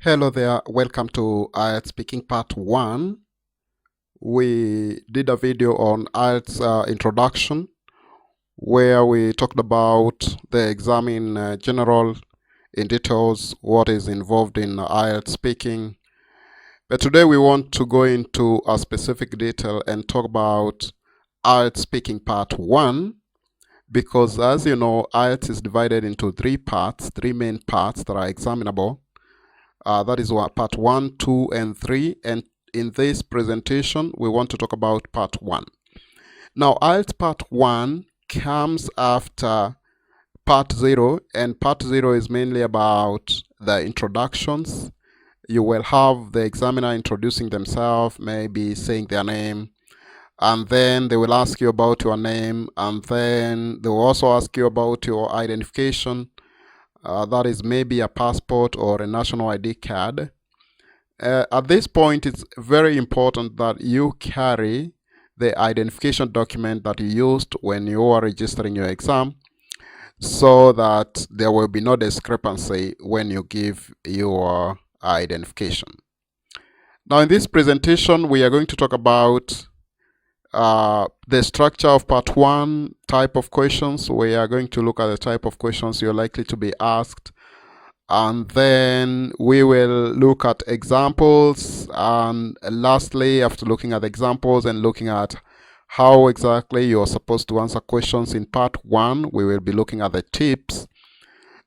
Hello there, welcome to IELTS Speaking Part 1. We did a video on IELTS introduction where we talked about the exam in general, in details, what is involved in IELTS speaking. But today we want to go into a specific detail and talk about IELTS Speaking Part 1, because as you know, IELTS is divided into three main parts that are examinable. That is what part 1, 2, and 3. And in this presentation, we want to talk about part 1. Now, IELTS part 1 comes after part 0, and part 0 is mainly about the introductions. You will have the examiner introducing themselves, maybe saying their name, and then they will ask you about your name, and then they will also ask you about your identification. That is maybe a passport or a national ID card. At this point, it's very important that you carry the identification document that you used when you are registering your exam, so that there will be no discrepancy when you give your identification. Now, in this presentation, we are going to talk about the structure of part 1, type of questions. We are going to look at the type of questions you're likely to be asked, and then we will look at examples, and lastly, after looking at examples and looking at how exactly you're supposed to answer questions in part 1, we will be looking at the tips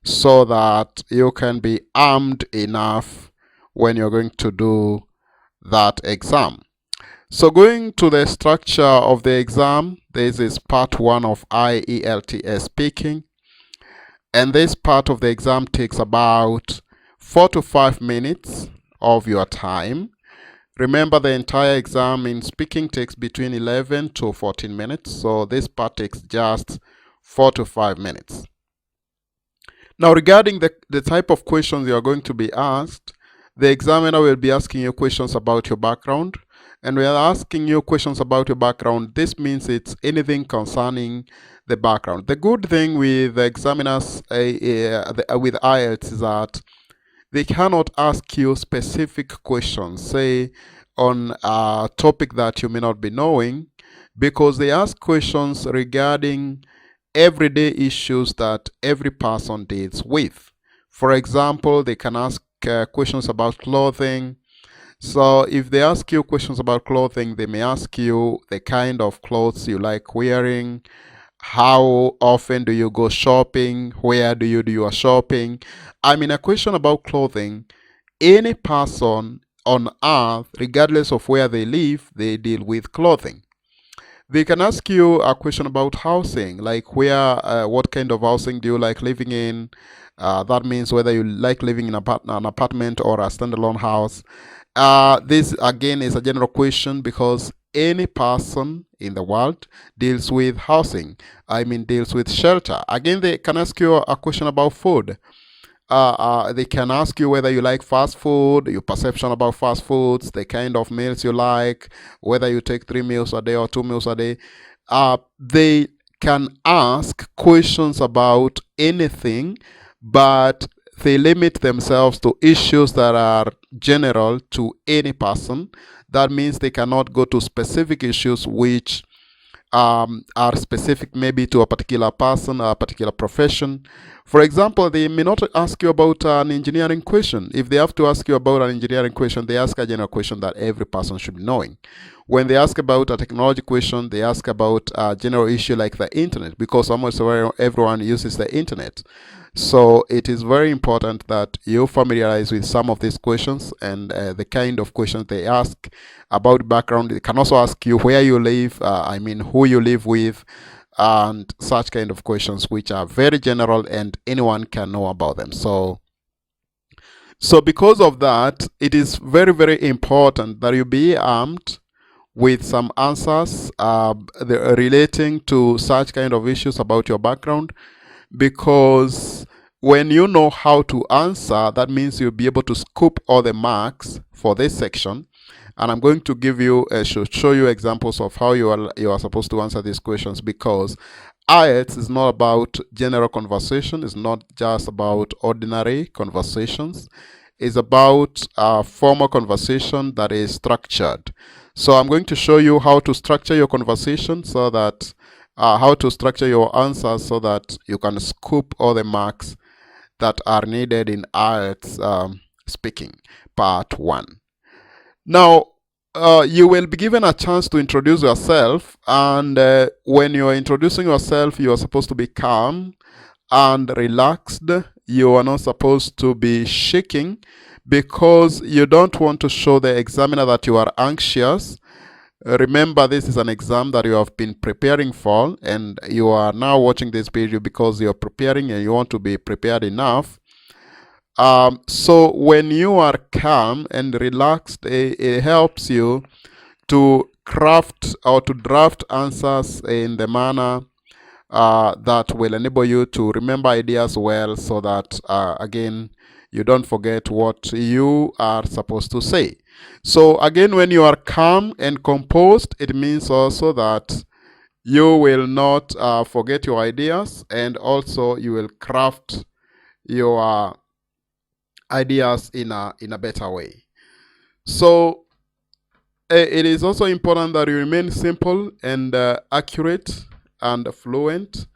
so that you can be armed enough when you're going to do that exam. So going to the structure of the exam, this is part 1 of IELTS Speaking. And this part of the exam takes about 4 to 5 minutes of your time. Remember, the entire exam in speaking takes between 11 to 14 minutes. So this part takes just 4 to 5 minutes. Now, regarding the type of questions you are going to be asked, the examiner will be asking you questions about your background. And we are asking you questions about your background. This means it's anything concerning the background. The good thing with the examiners with IELTS is that they cannot ask you specific questions, say on a topic that you may not be knowing, because they ask questions regarding everyday issues that every person deals with. For example, they can ask questions about clothing. So if they ask you questions about clothing, they may ask you the kind of clothes you like wearing, how often do you go shopping, where do you do your shopping. I mean, a question about clothing, any person on earth, regardless of where they live, they deal with clothing. They can ask you a question about housing, like what kind of housing do you like living in? That means whether you like living in an apartment or a standalone house. This again is a general question because any person in the world deals with housing. I mean, deals with shelter. Again, they can ask you a question about food. They can ask you whether you like fast food, your perception about fast foods, the kind of meals you like, whether you take 3 meals a day or 2 meals a day. They can ask questions about anything, but they limit themselves to issues that are general to any person. That means they cannot go to specific issues which are specific maybe to a particular person or a particular profession. For example, they may not ask you about an engineering question. If they have to ask you about an engineering question, they ask a general question that every person should be knowing. When they ask about a technology question, they ask about a general issue like the internet, because almost everyone uses the internet. So it is very important that you familiarize with some of these questions and the kind of questions they ask about background. They can also ask you where you live, I mean who you live with, and such kind of questions which are very general and anyone can know about them. So because of that, it is very, very important that you be armed with some answers relating to such kind of issues about your background, because when you know how to answer, that means you'll be able to scoop all the marks for this section. And I'm going to give you show you examples of how you are supposed to answer these questions, because IELTS is not about general conversation. It's not just about ordinary conversations. is about a formal conversation that is structured. So I'm going to show you how to structure your conversation so that how to structure your answers so that you can scoop all the marks that are needed in IELTS speaking part 1. Now, you will be given a chance to introduce yourself, and when you are introducing yourself, you are supposed to be calm and relaxed. You are not supposed to be shaking because you don't want to show the examiner that you are anxious. Remember, this is an exam that you have been preparing for, and you are now watching this video because you're preparing and you want to be prepared enough. So when you are calm and relaxed, it helps you to craft or to draft answers in the manner that will enable you to remember ideas well, so that again, you don't forget what you are supposed to say. So again, when you are calm and composed, it means also that you will not forget your ideas, and also you will craft your ideas in a better way. So it is also important that you remain simple and accurate and fluent,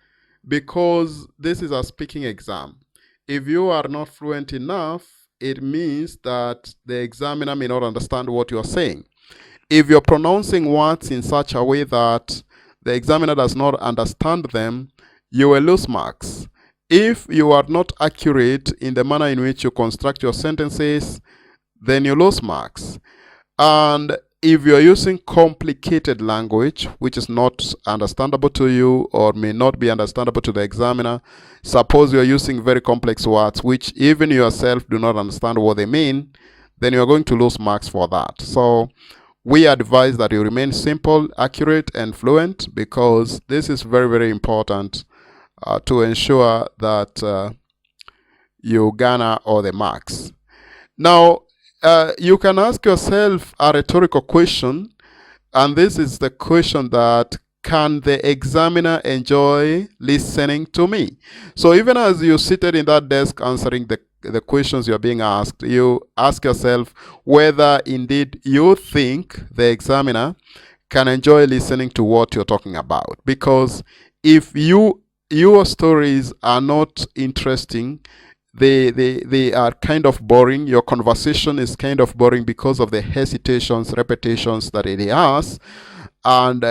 because this is a speaking exam. If you are not fluent enough, it means that the examiner may not understand what you are saying. If you're pronouncing words in such a way that the examiner does not understand them, you will lose marks. If you are not accurate in the manner in which you construct your sentences, then you lose marks. And if you're using complicated language, which is not understandable to you or may not be understandable to the examiner, suppose you're using very complex words, which even yourself do not understand what they mean, then you're going to lose marks for that. So we advise that you remain simple, accurate, and fluent, because this is very, very important to ensure that you garner all the marks. Now, you can ask yourself a rhetorical question, and this is the question that, can the examiner enjoy listening to me? So even as you're seated in that desk answering the questions you're being asked, you ask yourself whether indeed you think the examiner can enjoy listening to what you're talking about. Because if your stories are not interesting, they are kind of boring, your conversation is kind of boring because of the hesitations, repetitions that it has, and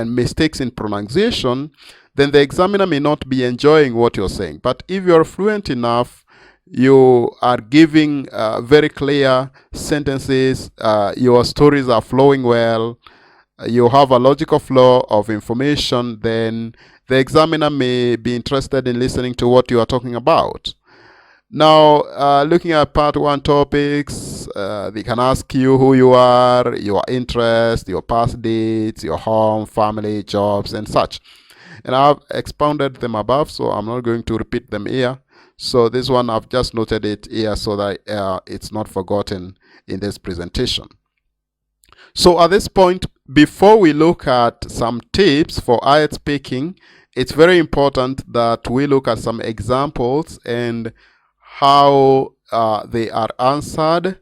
mistakes in pronunciation, then the examiner may not be enjoying what you're saying. But if you're fluent enough, you are giving very clear sentences, your stories are flowing well, you have a logical flow of information, then the examiner may be interested in listening to what you are talking about. Now, looking at part 1 topics, they can ask you who you are, your interest, your past dates, your home, family, jobs, and such. And I've expounded them above, so I'm not going to repeat them here. So this one, I've just noted it here so that it's not forgotten in this presentation. So at this point, before we look at some tips for IELTS speaking, it's very important that we look at some examples and how they are answered,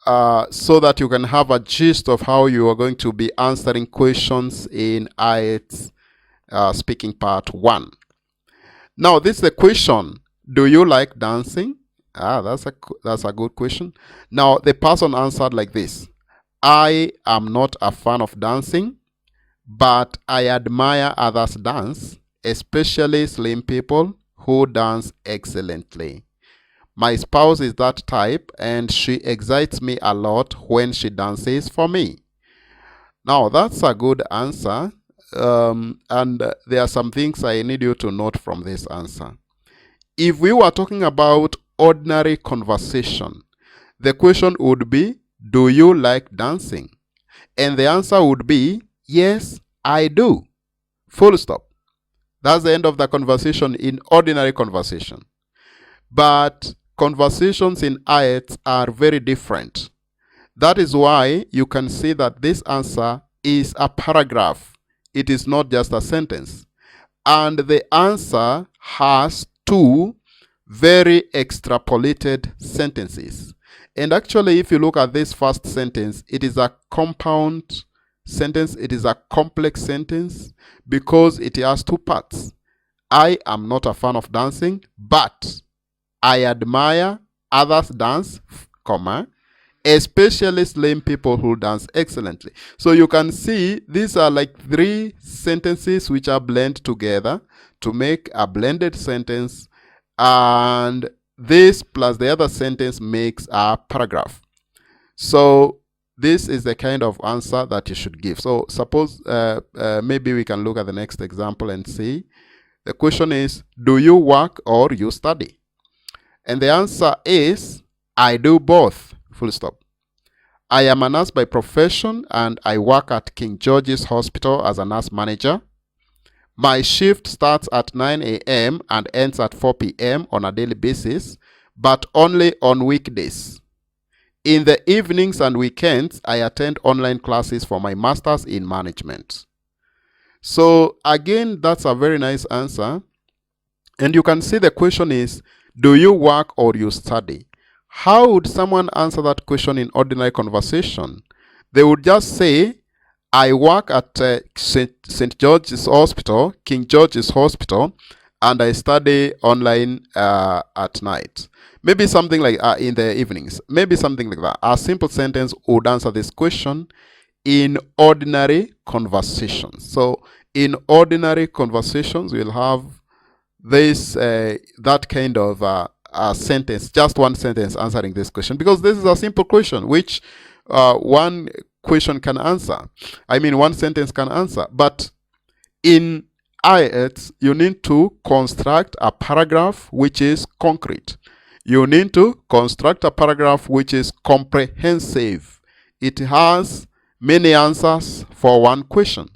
so that you can have a gist of how you are going to be answering questions in IELTS speaking part 1. Now, this is the question: do you like dancing? That's a good question. Now, the person answered like this: I am not a fan of dancing, but I admire others dance, especially slim people who dance excellently. My spouse is that type, and she excites me a lot when she dances for me. Now, that's a good answer, and there are some things I need you to note from this answer. If we were talking about ordinary conversation, the question would be, do you like dancing? And the answer would be, yes, I do. Full stop. That's the end of the conversation in ordinary conversation. But conversations in IELTS are very different. That is why you can see that this answer is a paragraph. It is not just a sentence. And the answer has 2 very extrapolated sentences. And actually, if you look at this first sentence, it is a compound sentence. It is a complex sentence because it has two parts. I am not a fan of dancing, but I admire others dance, comma, especially lame people who dance excellently. So you can see these are like three sentences which are blended together to make a blended sentence, and this plus the other sentence makes a paragraph. So this is the kind of answer that you should give. So suppose maybe we can look at the next example and see. The question is, do you work or you study? And the answer is, I do both, full stop. I am a nurse by profession and I work at King George's Hospital as a nurse manager. My shift starts at 9 a.m. and ends at 4 p.m. on a daily basis, but only on weekdays. In the evenings and weekends, I attend online classes for my master's in management. So again, that's a very nice answer. And you can see the question is, do you work or you study? How would someone answer that question in ordinary conversation? They would just say, I work at St. George's Hospital, King George's Hospital, and I study online at night. Maybe something like in the evenings. Maybe something like that. A simple sentence would answer this question in ordinary conversations. So in ordinary conversations, we'll have this that kind of a sentence, just one sentence answering this question, because this is a simple question which one question can answer. I mean, one sentence can answer. But in IELTS, you need to construct a paragraph which is concrete. You need to construct a paragraph which is comprehensive. It has many answers for one question.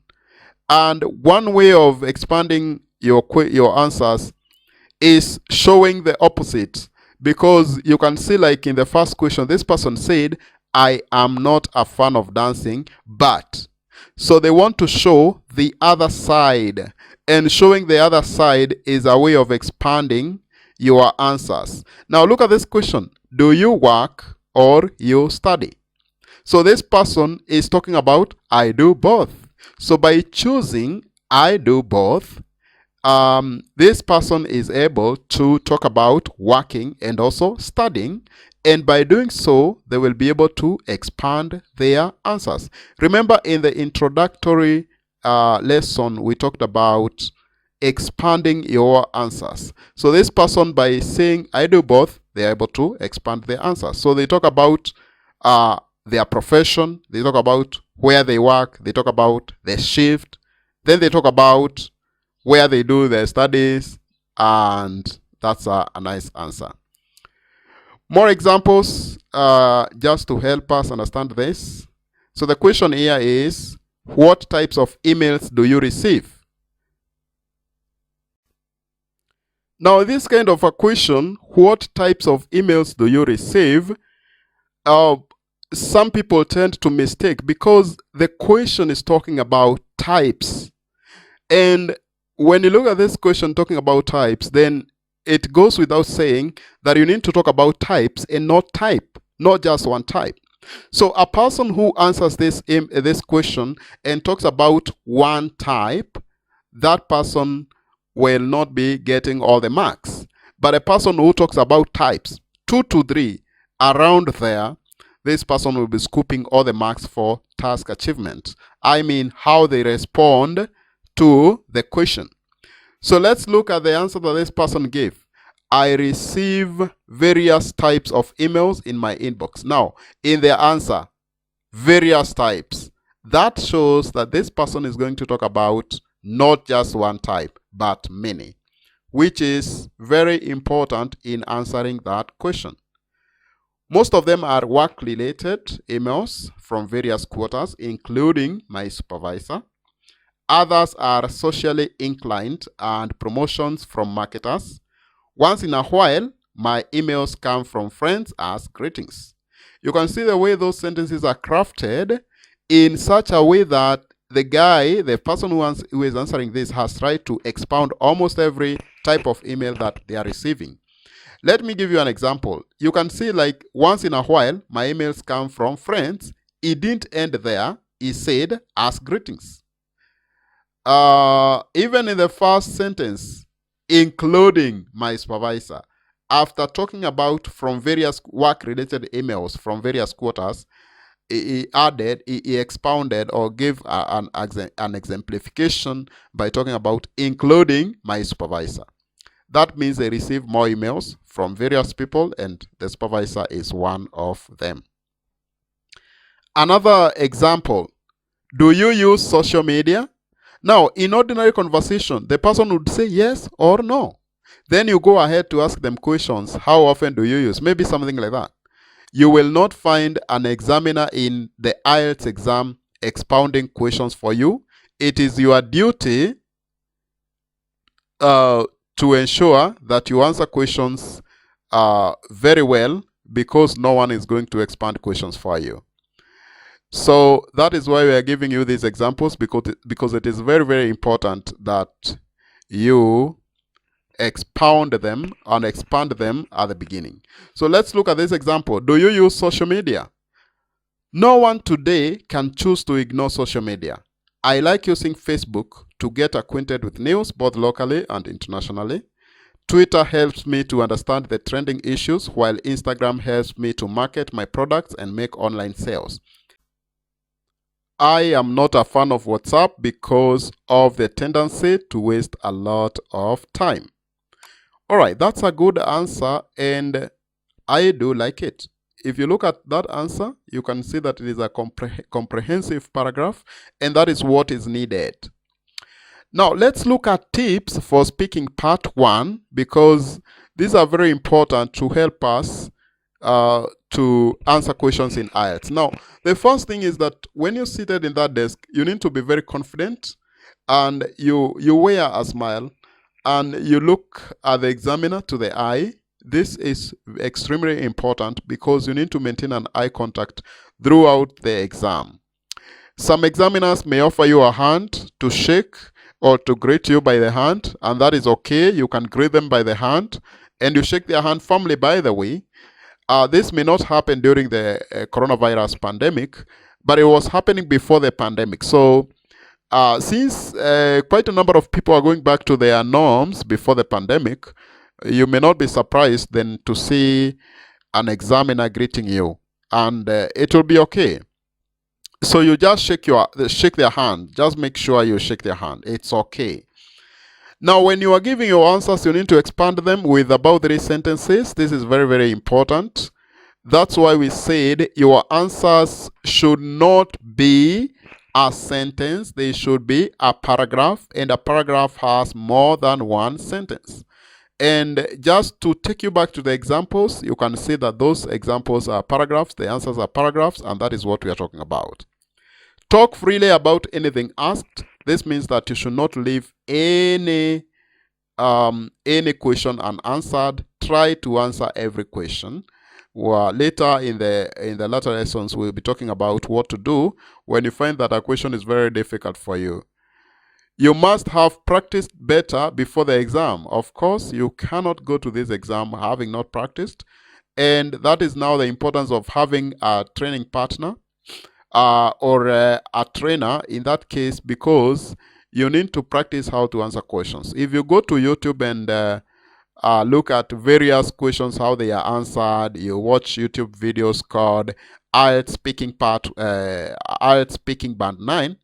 And one way of expanding your answers is showing the opposite, because you can see, like in the first question, this person said, I am not a fan of dancing, but. So they want to show the other side, and showing the other side is a way of expanding your answers. Now look at this question. Do you work or you study? So this person is talking about I do both. So by choosing I do both, this person is able to talk about working and also studying, and by doing so, they will be able to expand their answers. Remember, in the introductory lesson, we talked about expanding your answers. So this person, by saying I do both, they are able to expand their answers. So they talk about their profession, they talk about where they work, they talk about their shift, then they talk about where they do their studies, and that's a nice answer. More examples just to help us understand this. So the question here is, what types of emails do you receive? Now, this kind of a question, what types of emails do you receive? Some people tend to mistake, because the question is talking about types. And when you look at this question talking about types, then it goes without saying that you need to talk about types and not type, not just one type. So a person who answers this question and talks about one type, that person will not be getting all the marks. But a person who talks about types, 2 to 3, around there, this person will be scooping all the marks for task achievement. I mean, how they respond to the question. So let's look at the answer that this person gave. I receive various types of emails in my inbox. Now, in their answer, various types, that shows that this person is going to talk about not just one type, but many, which is very important in answering that question. Most of them are work-related emails from various quarters, including my supervisor. Others are socially inclined and promotions from marketers. Once in a while, my emails come from friends as greetings. You can see the way those sentences are crafted in such a way that the person who is answering this has tried to expound almost every type of email that they are receiving. Let me give you an example. You can see, like, once in a while, my emails come from friends. It didn't end there. It said, "Ask greetings." Even in the first sentence, including my supervisor, after talking about from various work-related emails from various quarters, he expounded or gave an exemplification by talking about including my supervisor. That means they receive more emails from various people, and the supervisor is one of them. Another example, do you use social media? Now, in ordinary conversation, the person would say yes or no. Then you go ahead to ask them questions. How often do you use? Maybe something like that. You will not find an examiner in the IELTS exam expounding questions for you. It is your duty to ensure that you answer questions very well, because no one is going to expand questions for you. So that is why we are giving you these examples, because it is very, very important that you expound them and expand them at the beginning. So let's look at this example. Do you use social media? No one today can choose to ignore social media. I like using Facebook to get acquainted with news both locally and internationally. Twitter helps me to understand the trending issues, while Instagram helps me to market my products and make online sales. I am not a fan of WhatsApp because of the tendency to waste a lot of time. All right, that's a good answer, and I do like it. If you look at that answer, you can see that it is a comprehensive paragraph, and that is what is needed. Now, let's look at tips for speaking part 1, because these are very important to help us to answer questions in IELTS. Now, the first thing is that when you're seated in that desk, you need to be very confident, and you wear a smile, and you look at the examiner to the eye. This is extremely important because you need to maintain an eye contact throughout the exam. Some examiners may offer you a hand to shake or to greet you by the hand, and that is okay. You can greet them by the hand, and you shake their hand firmly, by the way. This may not happen during the coronavirus pandemic, but it was happening before the pandemic. So since quite a number of people are going back to their norms before the pandemic, you may not be surprised then to see an examiner greeting you, and it will be okay. So you just shake their hand. Just make sure you shake their hand. It's okay. Now, when you are giving your answers, you need to expand them with about 3 sentences. This is very, very important. That's why we said your answers should not be a sentence. They should be a paragraph, and a paragraph has more than one sentence. And just to take you back to the examples, you can see that those examples are paragraphs, the answers are paragraphs, and that is what we are talking about. Talk freely about anything asked. This means that you should not leave any question unanswered. Try to answer every question. Well, later in the latter lessons, we'll be talking about what to do when you find that a question is very difficult for you. You must have practiced better before the exam. Of course, you cannot go to this exam having not practiced. And that is now the importance of having a training partner or a trainer in that case, because you need to practice how to answer questions. If you go to YouTube and look at various questions, how they are answered, you watch YouTube videos called IELTS Speaking IELTS Speaking Band 9,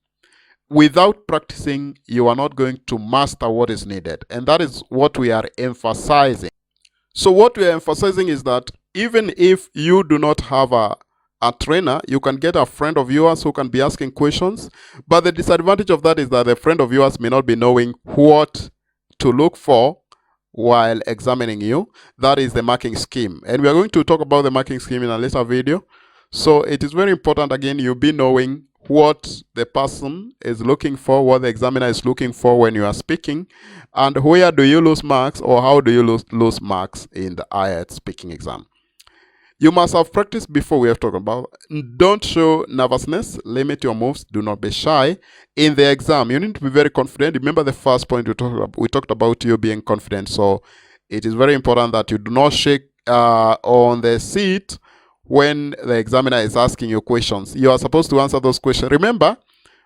without practicing, you are not going to master what is needed. And that is what we are emphasizing. So what we are emphasizing is that even if you do not have a trainer, you can get a friend of yours who can be asking questions. But the disadvantage of that is that the friend of yours may not be knowing what to look for while examining you. That is the marking scheme. And we are going to talk about the marking scheme in a later video. So it is very important, again, you be knowing what the person is looking for, what the examiner is looking for when you are speaking, and where do you lose marks, or how do you lose marks in the IELTS speaking exam. You must have practiced before. We have talked about. Don't show nervousness. Limit your moves. Do not be shy. In the exam, you need to be very confident. Remember the first point we talked about you being confident. So It is very important that you do not shake on the seat when the examiner is asking you questions. You are supposed to answer those questions. Remember,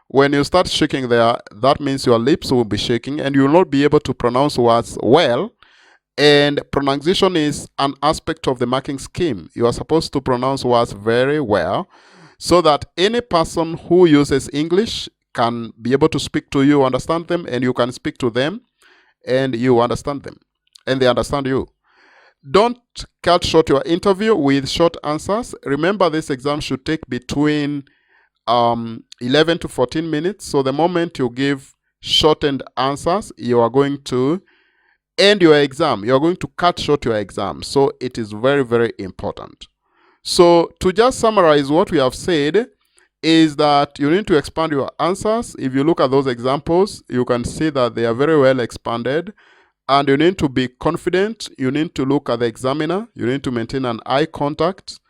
when you start shaking there, that means your lips will be shaking and you will not be able to pronounce words well. And pronunciation is an aspect of the marking scheme. You are supposed to pronounce words very well so that any person who uses English can be able to speak to you, understand them, and you can speak to them and you understand them and they understand you. Don't cut short your interview with short answers. Remember, this exam should take between 11 to 14 minutes. So the moment you give shortened answers, you are going to end your exam. You're going to cut short your exam. So it is very, very important. So to just summarize what we have said is that you need to expand your answers. If you look at those examples, you can see that they are very well expanded. And you need to be confident. You need to look at the examiner. You need to maintain an eye contact.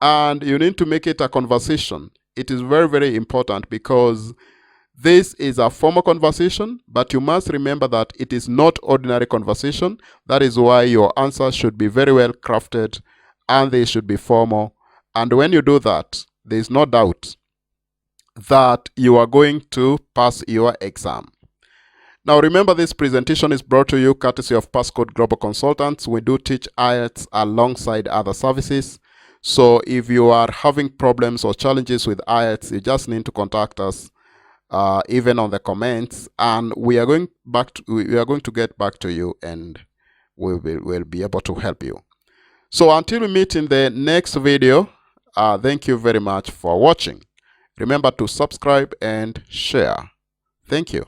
And you need to make it a conversation. It is very, very important because this is a formal conversation, but you must remember that it is not ordinary conversation. That is why your answers should be very well crafted and they should be formal. And when you do that, there is no doubt that you are going to pass your exam. Now remember, this presentation is brought to you courtesy of Passcode Global Consultants. We do teach IELTS alongside other services. So if you are having problems or challenges with IELTS, you just need to contact us. Even on the comments, and we are going to get back to you and we'll be able to help you. So until we meet in the next video, thank you very much for watching. Remember to subscribe and share. Thank you.